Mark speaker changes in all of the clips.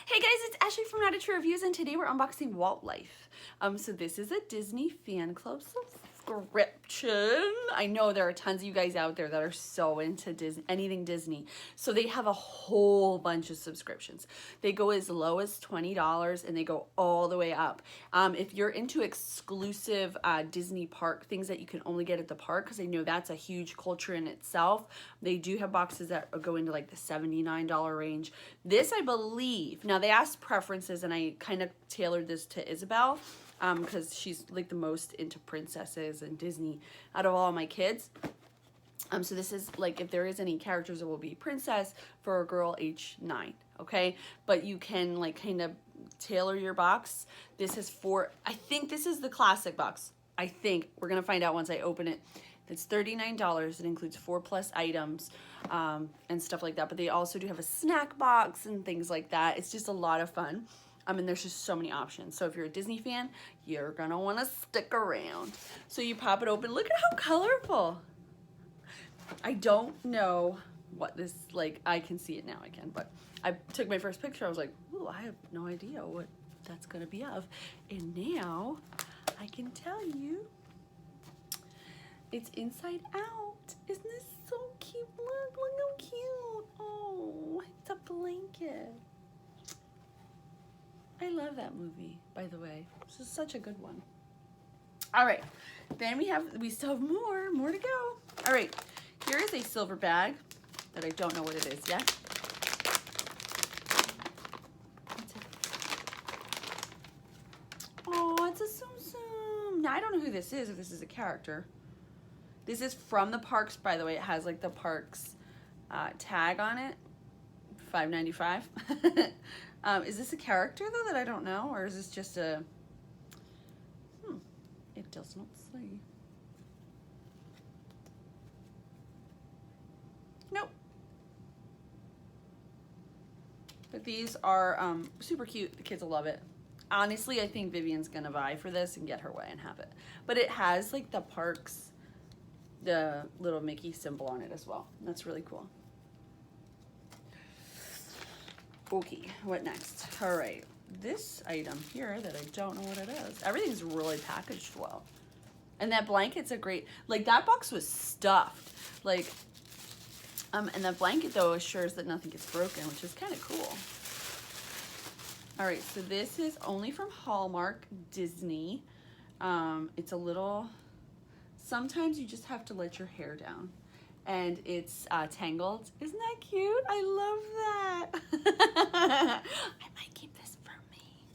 Speaker 1: Hey guys, it's Ashley from Addicts Reviews, and today we're unboxing Walt Life. So this is a Disney fan club subscription. I know there are tons of you guys out there that are so into Disney, anything Disney. So they have a whole bunch of subscriptions. They go as low as $20 and they go all the way up. If you're into exclusive Disney park things that you can only get at the park, because I know that's a huge culture in itself, they do have boxes that go into like the $79 range. This, I believe, now they asked preferences and I kind of tailored this to Isabel because she's like the most into princesses and Disney out of all my kids. So this is like, if there is any characters, it will be princess for a girl age 9, okay? But you can like kind of tailor your box. This is for, I think this is the classic box. I think we're gonna find out once I open it. It's $39. It includes 4+ items and stuff like that. But they also do have a snack box and things like that. It's just a lot of fun. And there's just so many options. So if you're a Disney fan, you're gonna wanna stick around. So you pop it open. Look at how colorful. I don't know what this, like, I can see it now, I can. But I took my first picture. I was like, ooh, I have no idea what that's gonna be of. And now I can tell you. It's inside out. Isn't this so cute? Look how cute. Oh, it's a blanket. I love that movie, by the way. This is such a good one. All right, then we still have more to go. All right, here is a silver bag that I don't know what it is yet. Oh, it's a Tsum Tsum. Now, I don't know who this is, if this is a character. This is from the parks, by the way. It has like the parks tag on it, $5.95. Is this a character though that I don't know, or is this just a? It does not say. Nope. But these are super cute. The kids will love it. Honestly, I think Vivian's gonna vie for this and get her way and have it. But it has like the parks, the little Mickey symbol on it as well. That's really cool. Okay, what next? All right, this item here that I don't know what it is. Everything's really packaged well. And that blanket's a great, like that box was stuffed. Like, and that blanket though assures that nothing gets broken, which is kind of cool. All right, so this is only from Hallmark Disney. It's a little, sometimes you just have to let your hair down. And it's tangled. Isn't that cute? I love that. I might keep this for me.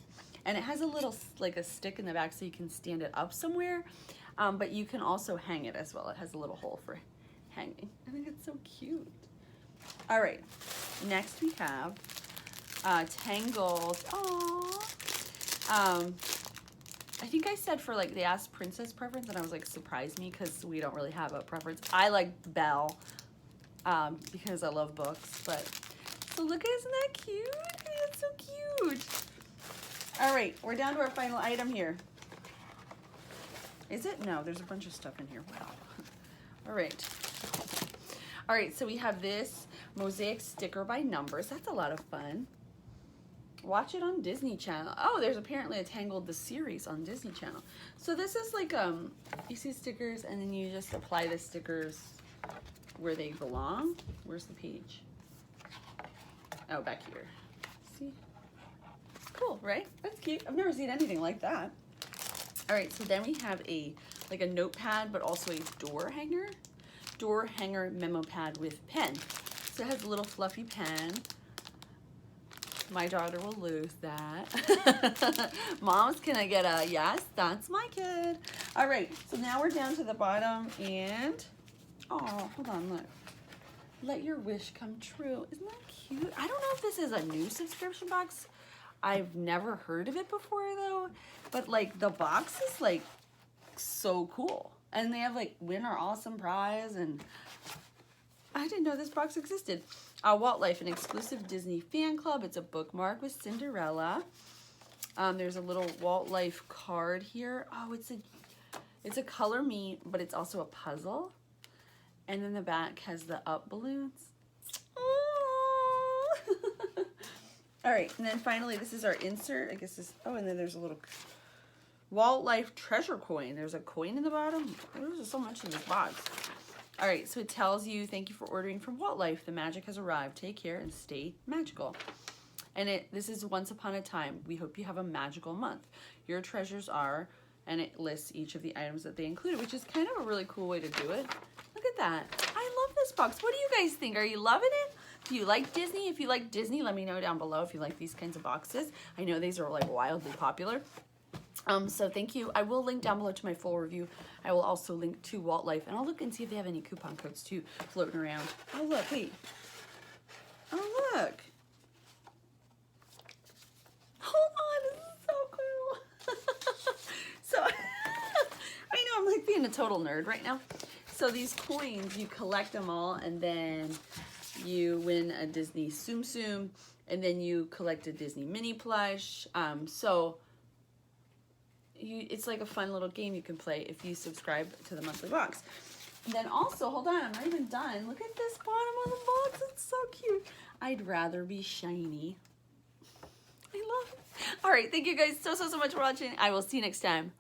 Speaker 1: And it has a little, like a stick in the back so you can stand it up somewhere. But you can also hang it as well. It has a little hole for hanging. I think it's so cute. All right, next we have Tangled. Aww. I think I said for like, they asked princess preference and I was like, surprise me, because we don't really have a preference. I like Belle because I love books, but so look, isn't that cute? It's so cute. All right, we're down to our final item here. Is it? No, there's a bunch of stuff in here. Wow. All right. All right, so we have this mosaic sticker by numbers. That's a lot of fun. Watch it on Disney Channel. Oh, there's apparently a Tangled the series on Disney Channel. So this is like, you see stickers and then you just apply the stickers where they belong. Where's the page? Oh, back here. See? Cool, right? That's cute. I've never seen anything like that. All right, so then we have like a notepad, but also a door hanger memo pad with pen. So it has a little fluffy pen. My daughter will lose that. Moms, can I get a yes? That's my kid. All right, so now we're down to the bottom and, oh, hold on, look. Let your wish come true. Isn't that cute? I don't know if this is a new subscription box. I've never heard of it before though, but like the box is like so cool. And they have like win our awesome prize, and I didn't know this box existed. Walt Life, an exclusive Disney fan club. It's a bookmark with Cinderella. There's a little Walt Life card here. Oh, it's a color me, but it's also a puzzle. And then the back has the up balloons. All right, and then finally, this is our insert. I guess this, oh, and then there's a little Walt Life treasure coin. There's a coin in the bottom. There's so much in this box. All right, so it tells you, thank you for ordering from Walt Life. The magic has arrived. Take care and stay magical. And this is once upon a time. We hope you have a magical month. Your treasures are, and it lists each of the items that they included, which is kind of a really cool way to do it. Look at that. I love this box. What do you guys think? Are you loving it? Do you like Disney? If you like Disney, let me know down below if you like these kinds of boxes. I know these are like wildly popular. So thank you. I will link down below to my full review. I will also link to Walt Life, and I'll look and see if they have any coupon codes too floating around. Oh look, wait. Oh look. Hold on, this is so cool. So I know I'm like being a total nerd right now. So these coins, you collect them all, and then you win a Disney Tsum Tsum, and then you collect a Disney mini plush. It's like a fun little game you can play if you subscribe to the monthly box. And then also, hold on, I'm not even done. Look at this bottom of the box. It's so cute. I'd rather be shiny. I love it. All right, thank you guys so much for watching. I will see you next time.